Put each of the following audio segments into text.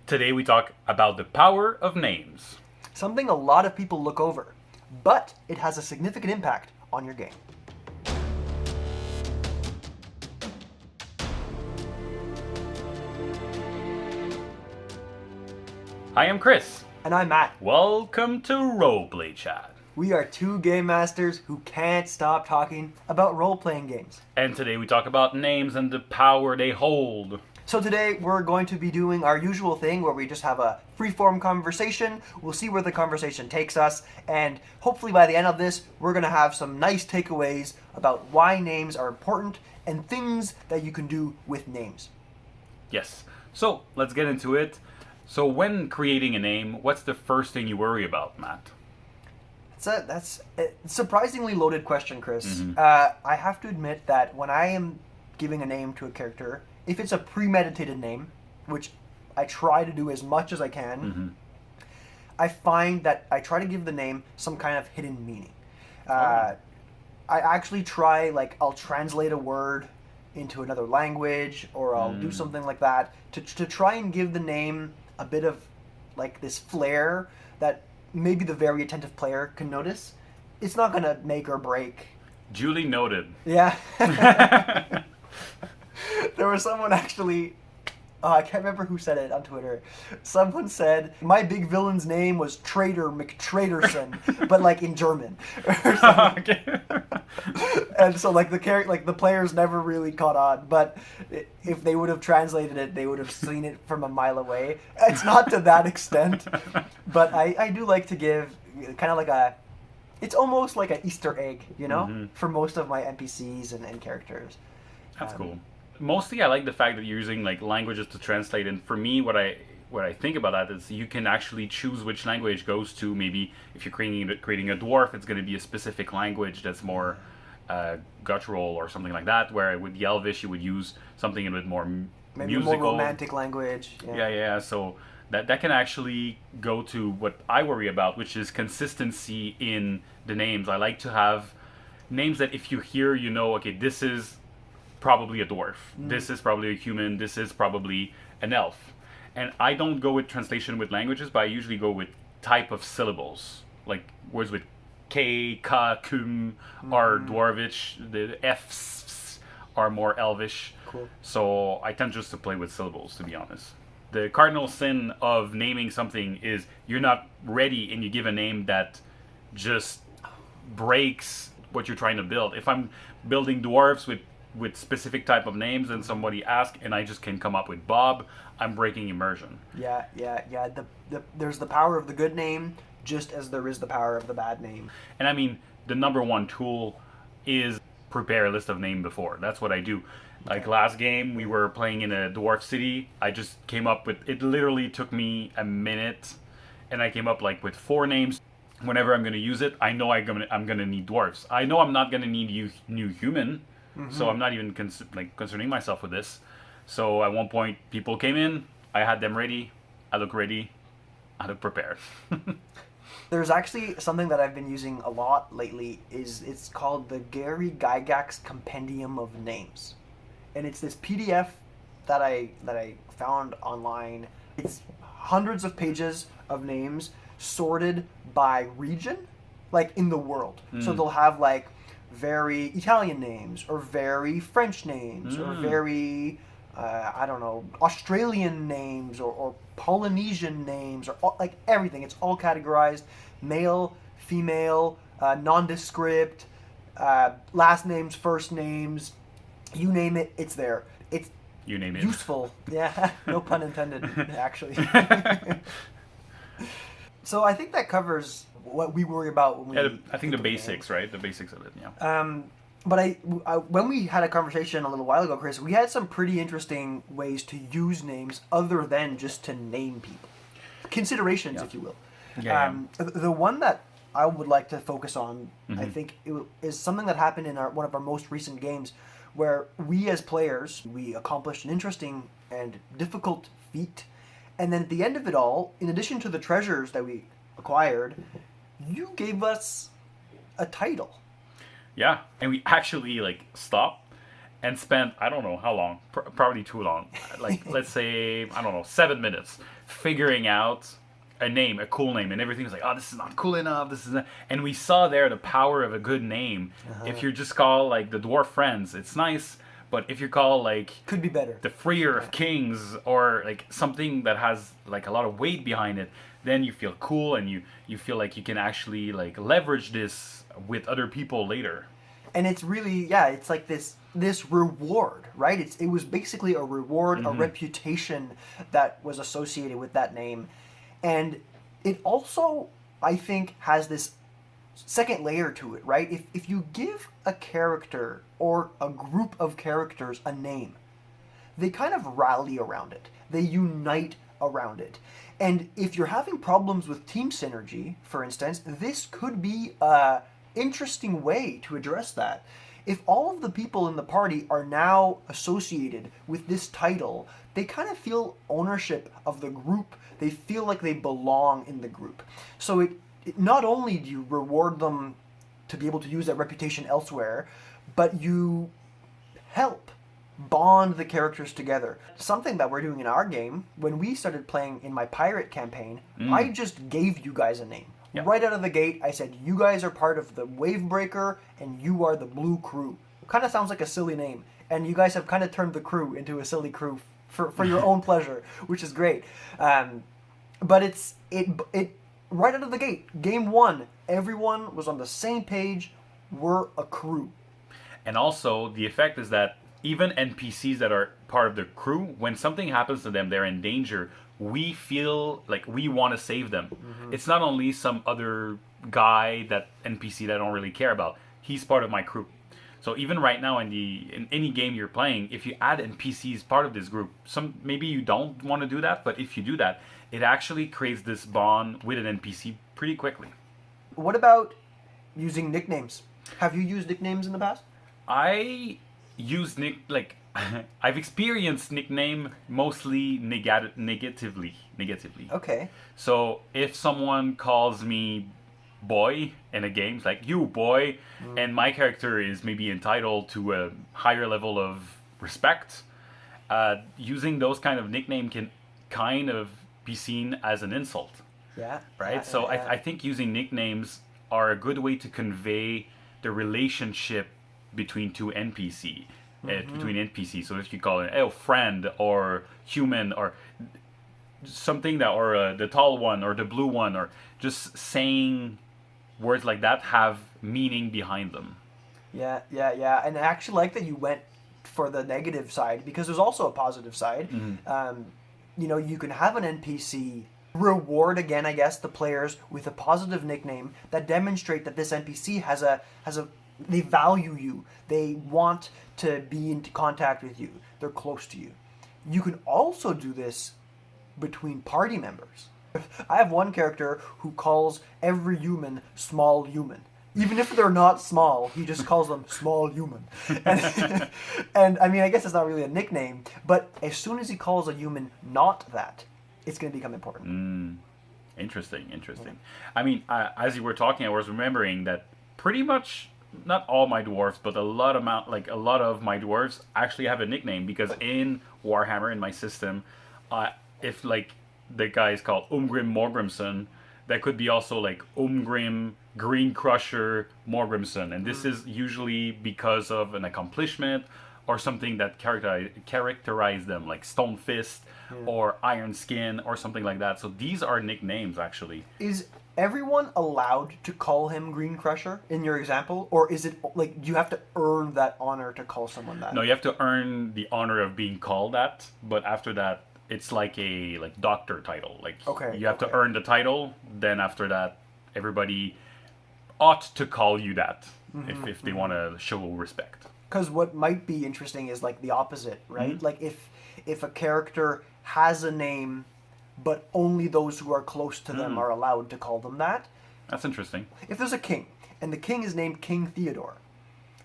Today we talk about the power of names. Something a lot of people look over, but it has a significant impact on your game. Hi, I'm Chris. And I'm Matt. Welcome to Roleplay Chat. We are two game masters who can't stop talking about role-playing games. And today we talk about names and the power they hold. So today we're going to be doing our usual thing where we just have a free-form conversation. We'll see where the conversation takes us, and hopefully by the end of this, we're going to have some nice takeaways about why names are important and things that you can do with names. Yes. So, let's get into it. So, when creating a name, what's the first thing you worry about, Matt? That's a surprisingly loaded question, Chris. Mm-hmm. I have to admit that when I am giving a name to a character, if it's a premeditated name, which I try to do as much as I can, Mm-hmm. I find that I try to give the name some kind of hidden meaning. I actually try, I'll translate a word into another language, or I'll do something like that to try and give the name a bit of, this flair that maybe the very attentive player can notice. It's not going to make or break. Duly noted. Yeah. There was someone actually, I can't remember who said it on Twitter. Someone said, my big villain's name was Traitor McTraderson, but in German. Or something. Okay. And so the players never really caught on, but if they would have translated it, they would have seen it from a mile away. It's not to that extent, but I do like to give kind of it's almost like an Easter egg, for most of my NPCs and characters. That's cool. Mostly I like the fact that you're using languages to translate, and for me what I think about that is you can actually choose which language goes to. Maybe if you're creating a dwarf, it's going to be a specific language that's more guttural or something like that, where with the Elvish you would use something a bit more Maybe musical. a more romantic language. Yeah. So that can actually go to what I worry about, which is consistency in the names. I like to have names that if you hear, okay, this is probably a dwarf, this is probably a human, this is probably an elf. And I don't go with translation with languages, but I usually go with type of syllables, like words with K, Ka, Kum are dwarvish, the Fs are more elvish. Cool. So I tend just to play with syllables, to be honest. The cardinal sin of naming something is you're not ready and you give a name that just breaks what you're trying to build. If I'm building dwarves with specific type of names and somebody asks and I just can come up with Bob, I'm breaking immersion. Yeah. There's the power of the good name just as there is the power of the bad name. And I mean, the number one tool is prepare a list of names before. That's what I do. Last game, we were playing in a dwarf city. I just came up with, it literally took me a minute, and I came up with 4 names. Whenever I'm going to use it, I know I'm going to need dwarfs. I know I'm not going to need new human, so I'm not even concerning myself with this. So at one point, people came in, I had them ready, I look ready, I look prepared. There's actually something that I've been using a lot lately. It's called the Gary Gygax Compendium of Names, and it's this PDF that I found online. It's hundreds of pages of names sorted by region, in the world. So they'll have very Italian names, or very French names, or very Australian names, or Polynesian names, or everything. It's all categorized: male, female, nondescript, last names, first names, you name it, it's there. It's You name it. Useful. Yeah, no pun intended, actually. So I think that covers what we worry about when we... I think the basics, right? The basics of it, yeah. But when we had a conversation a little while ago, Chris, we had some pretty interesting ways to use names other than just to name people. Considerations, if you will. Yeah. The one that I would like to focus on, I think, is something that happened in one of our most recent games, where we as players, we accomplished an interesting and difficult feat. And then at the end of it all, in addition to the treasures that we acquired, you gave us a title. Yeah, and we actually stopped and spent, I don't know how long, probably too long, like let's say, I don't know, 7 minutes figuring out a name, a cool name, and everything was like, oh, this is not cool enough, this is not. And we saw there the power of a good name. If you're just called like the Dwarf Friends, it's nice, but if you're called like Could be better. the Freer of Kings, or like something that has like a lot of weight behind it, then you feel cool, and you feel like you can actually like leverage this with other people later. And it's really, yeah, it's like this reward, right? It was basically a reward, a reputation that was associated with that name. And it also, I think, has this second layer to it, right? If you give a character or a group of characters a name, they kind of rally around it. They unite around it. And if you're having problems with team synergy, for instance, this could be a interesting way to address that. If all of the people in the party are now associated with this title, they kind of feel ownership of the group. They feel like they belong in the group. So it not only do you reward them to be able to use that reputation elsewhere, but you help bond the characters together. Something that we're doing in our game, when we started playing in my pirate campaign, I just gave you guys a name. Yeah. Right out of the gate, I said, you guys are part of the Wavebreaker, and you are the Blue Crew. Kind of sounds like a silly name, and you guys have kind of turned the crew into a silly crew for your own pleasure, which is great. But it right out of the gate, game one, everyone was on the same page. We're a crew. And also, the effect is that even NPCs that are part of the crew, when something happens to them, they're in danger, we feel like we want to save them. It's not only some other guy, that NPC that I don't really care about. He's part of my crew. So even right now in any game you're playing, if you add NPCs part of this group, maybe you don't want to do that, but if you do that, it actually creates this bond with an NPC pretty quickly. What about using nicknames? Have you used nicknames in the past? I use I've experienced nickname mostly negatively. Okay. So if someone calls me boy in a game, it's like, you boy, and my character is maybe entitled to a higher level of respect, using those kind of nickname can kind of be seen as an insult. Yeah. Right? So I think using nicknames are a good way to convey the relationship between two NPC. Between NPCs. So if you call it friend or human or something that, or the tall one or the blue one, or just saying words like that have meaning behind them. Yeah. And I actually like that you went for the negative side, because there's also a positive side. You can have an NPC reward, again, I guess, the players with a positive nickname that demonstrate that this NPC has a they value you. They want to be in contact with you. They're close to you. You can also do this between party members. I have one character who calls every human small human. Even if they're not small, he just calls them small human. And I mean, I guess it's not really a nickname, but as soon as he calls a human not that, it's going to become important. Interesting. I mean, as you were talking, I was remembering that pretty much not all my dwarves, but a lot of my dwarves actually have a nickname, because in Warhammer, in my system, if like the guy is called Umgrim Morgrimson, that could be also like Umgrim Green Crusher Morgrimson, and this is usually because of an accomplishment or something that characterize them, like Stone Fist or Iron Skin or something like that. So these are nicknames, actually. Is everyone allowed to call him Green Crusher in your example, or is it like you have to earn that honor to call someone that? No, you have to earn the honor of being called that, but after that, it's like a doctor title. Like, you have to earn the title, then after that, everybody ought to call you that if they want to show respect. Because what might be interesting is like the opposite, right? Like if a character has a name, but only those who are close to them are allowed to call them that. That's interesting. If there's a king, and the king is named King Theodore,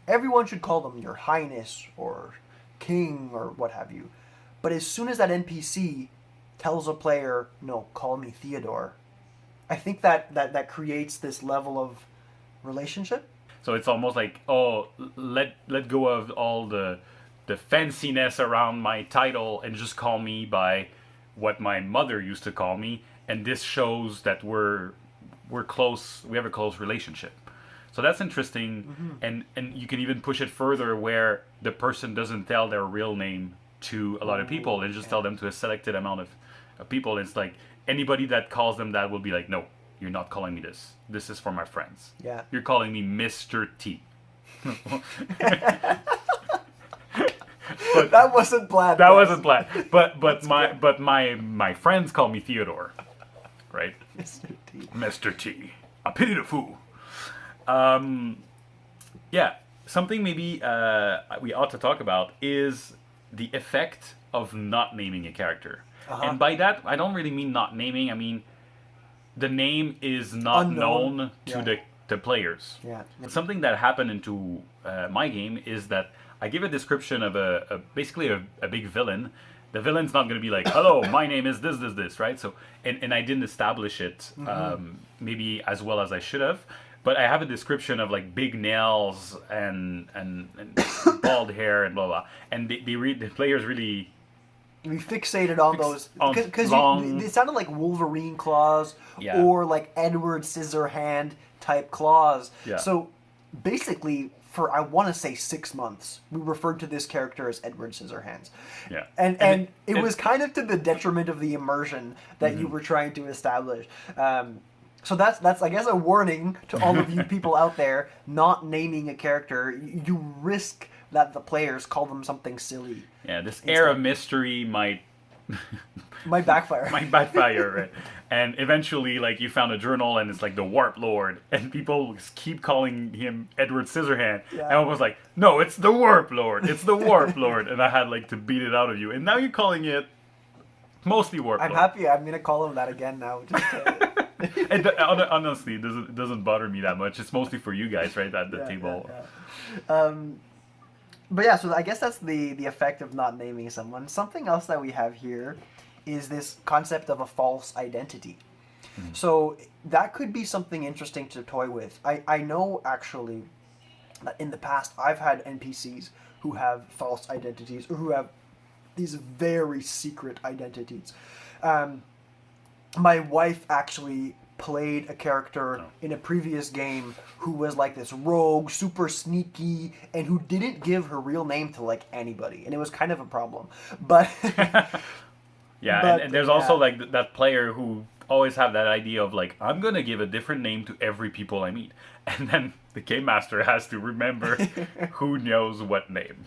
everyone should call them Your Highness or King or what have you. But as soon as that NPC tells a player, no, call me Theodore, I think that creates this level of relationship. So it's almost like, let go of all the the fanciness around my title and just call me by what my mother used to call me, and this shows that we're close. We have a close relationship. So that's interesting, and you can even push it further where the person doesn't tell their real name to a lot of people and just tell them to a selected amount of people. It's like anybody that calls them that will be like, no, you're not calling me this. This is for my friends. Yeah. You're calling me Mr. T. But that wasn't planned. That wasn't planned. But my friends call me Theodore, right? Mr. T. Mr. T. A pity the fool. Yeah, something maybe we ought to talk about is the effect of not naming a character. And by that, I don't really mean not naming. I mean the name is not known to the players. Yeah. Something that happened into my game is that I give a description of basically a big villain. The villain's not going to be like, hello, my name is this, right? So, and I didn't establish it maybe as well as I should have. But I have a description of like big nails and bald hair and blah blah. And the players really. We fixated on those because it sounded like Wolverine claws or like Edward Scissorhand type claws. Yeah. So basically, for I want to say 6 months, we referred to this character as Edward Scissorhands. Yeah. And it was kind of to the detriment of the immersion that you were trying to establish. So that's I guess a warning to all of you people out there not naming a character. You risk that the players call them something silly. Yeah, this air of mystery might backfire. Might backfire, right? And eventually, like, you found a journal and it's like the Warp Lord, and people keep calling him Edward Scissorhand. Yeah. And I was like, no, it's the Warp Lord. It's the Warp Lord. And I had like to beat it out of you. And now you're calling it mostly Warp Lord. I'm happy. I'm gonna call him that again now. And honestly, it doesn't bother me that much. It's mostly for you guys, right, at the table. Yeah. But yeah, so I guess that's the effect of not naming someone. Something else that we have here is this concept of a false identity. Mm-hmm. So that could be something interesting to toy with. I know actually that in the past I've had NPCs who have false identities or who have these very secret identities. My wife actually played a character in a previous game who was like this rogue, super sneaky, and who didn't give her real name to like anybody, and it was kind of a problem. But and there's also like that player who always have that idea of like, I'm gonna give a different name to every people I meet, and then the game master has to remember who knows what name.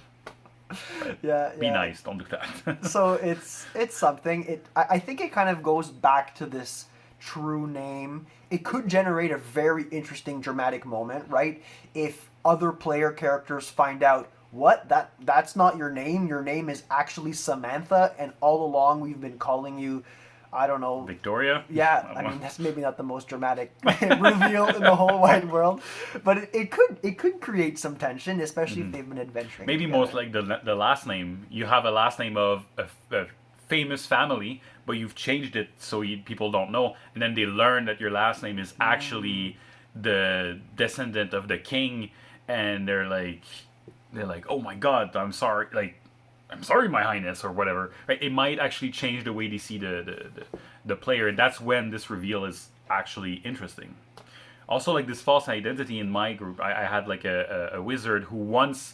Be nice, don't do that. So it's something. I think it kind of goes back to this true name. It could generate a very interesting dramatic moment, right? If other player characters find out, what, that's not your name. Your name is actually Samantha, and all along we've been calling you, I don't know, Victoria? Yeah, I mean, that's maybe not the most dramatic reveal in the whole wide world, but it could create some tension, especially if they've been adventuring. Maybe together. Most like the last name. You have a last name of a famous family, but you've changed it so people don't know, and then they learn that your last name is actually the descendant of the king, and they're like, oh my god, I'm sorry, like, I'm sorry, my highness, or whatever. Right? It might actually change the way they see the player, and that's when this reveal is actually interesting. Also, like this false identity in my group, I had like a wizard who once.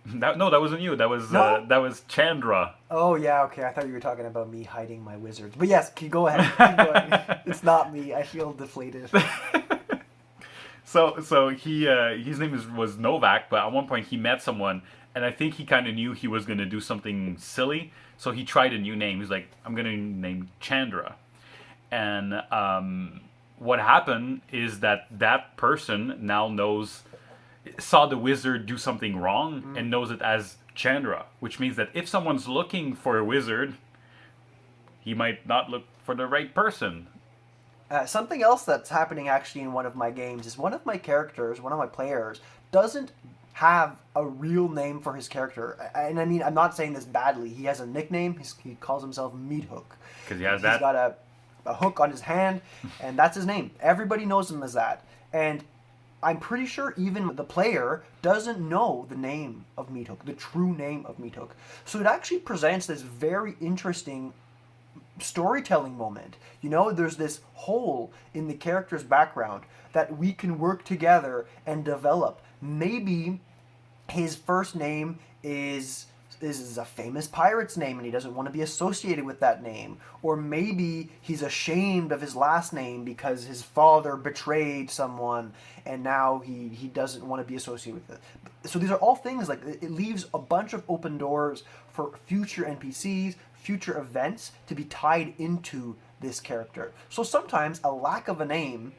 That wasn't you. That was Chandra. Oh yeah, okay. I thought you were talking about me hiding my wizards. But yes, go ahead. Keep going. It's not me. I feel deflated. So he his name was Novak, but at one point he met someone, and I think he kind of knew he was going to do something silly, so he tried a new name. He's like, I'm going to name Chandra. And what happened is that person now saw the wizard do something wrong and knows it as Chandra, which means that if someone's looking for a wizard, he might not look for the right person. Something else that's happening actually in one of my games is one of my players, doesn't have a real name for his character. And I mean, I'm not saying this badly. He has a nickname. He calls himself Meat Hook. Because he's got a hook on his hand, and that's his name. Everybody knows him as that. And I'm pretty sure even the player doesn't know the name of Meathook, the true name of Meathook. So it actually presents this very interesting storytelling moment. You know, there's this hole in the character's background that we can work together and develop. Maybe his first name is a famous pirate's name and he doesn't want to be associated with that name. Or maybe he's ashamed of his last name because his father betrayed someone and now he doesn't want to be associated with it. So these are all things like it leaves a bunch of open doors for future NPCs, future events to be tied into this character. So sometimes a lack of a name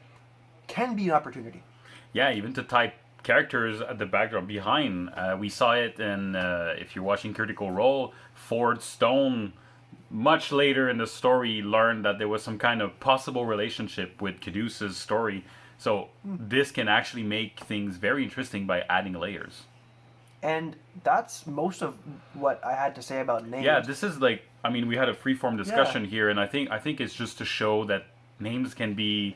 can be an opportunity. Yeah, even to type characters at the backdrop behind. We saw it in, if you're watching Critical Role, Ford Stone, much later in the story, learned that there was some kind of possible relationship with Caduceus' story. So this can actually make things very interesting by adding layers. And that's most of what I had to say about names. Yeah, this is like, I mean, we had a free-form discussion here, and I think it's just to show that names can be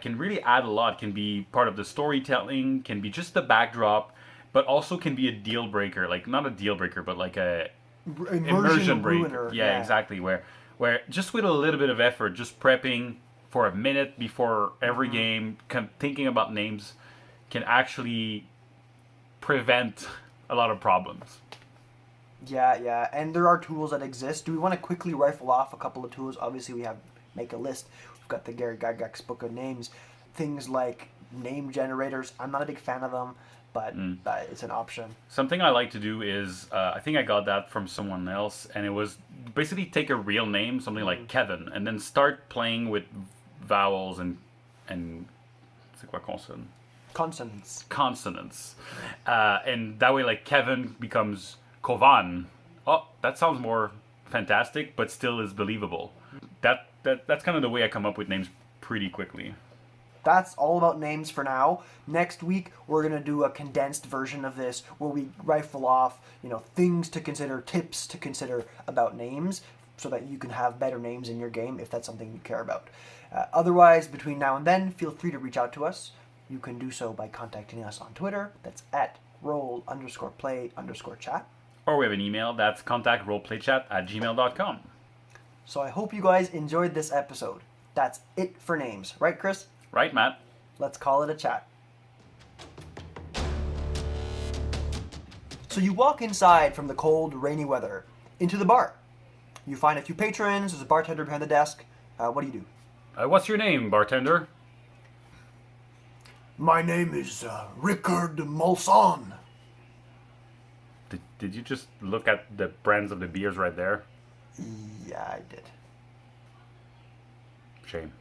can really add a lot, can be part of the storytelling, can be just the backdrop, but also can be a deal breaker. Like, not a deal breaker, but like a immersion breaker. Ruiner. Yeah, exactly. Where just with a little bit of effort, just prepping for a minute before every game, thinking about names, can actually prevent a lot of problems. Yeah. And there are tools that exist. Do we want to quickly rifle off a couple of tools? Obviously, we have make a list. Got the Gary Gygax book of names, things like name generators. I'm not a big fan of them, but it's an option. Something I like to do is I think I got that from someone else, and it was basically take a real name, something like Kevin, and then start playing with vowels and c'est quoi consonant? Consonants, and that way, like Kevin becomes Kovan. Oh, that sounds more fantastic, but still is believable. That's kind of the way I come up with names pretty quickly. That's all about names for now. Next week, we're going to do a condensed version of this where we rifle off, things to consider, tips to consider about names so that you can have better names in your game if that's something you care about. Otherwise, between now and then, feel free to reach out to us. You can do so by contacting us on Twitter. That's at roll_play_chat. Or we have an email. That's contactroleplaychat@gmail.com. So I hope you guys enjoyed this episode. That's it for names. Right, Chris? Right, Matt? Let's call it a chat. So you walk inside from the cold, rainy weather into the bar. You find a few patrons. There's a bartender behind the desk. What do you do? What's your name, bartender? My name is Rickard Malson. Did you just look at the brands of the beers right there? Yeah, I did. Shame.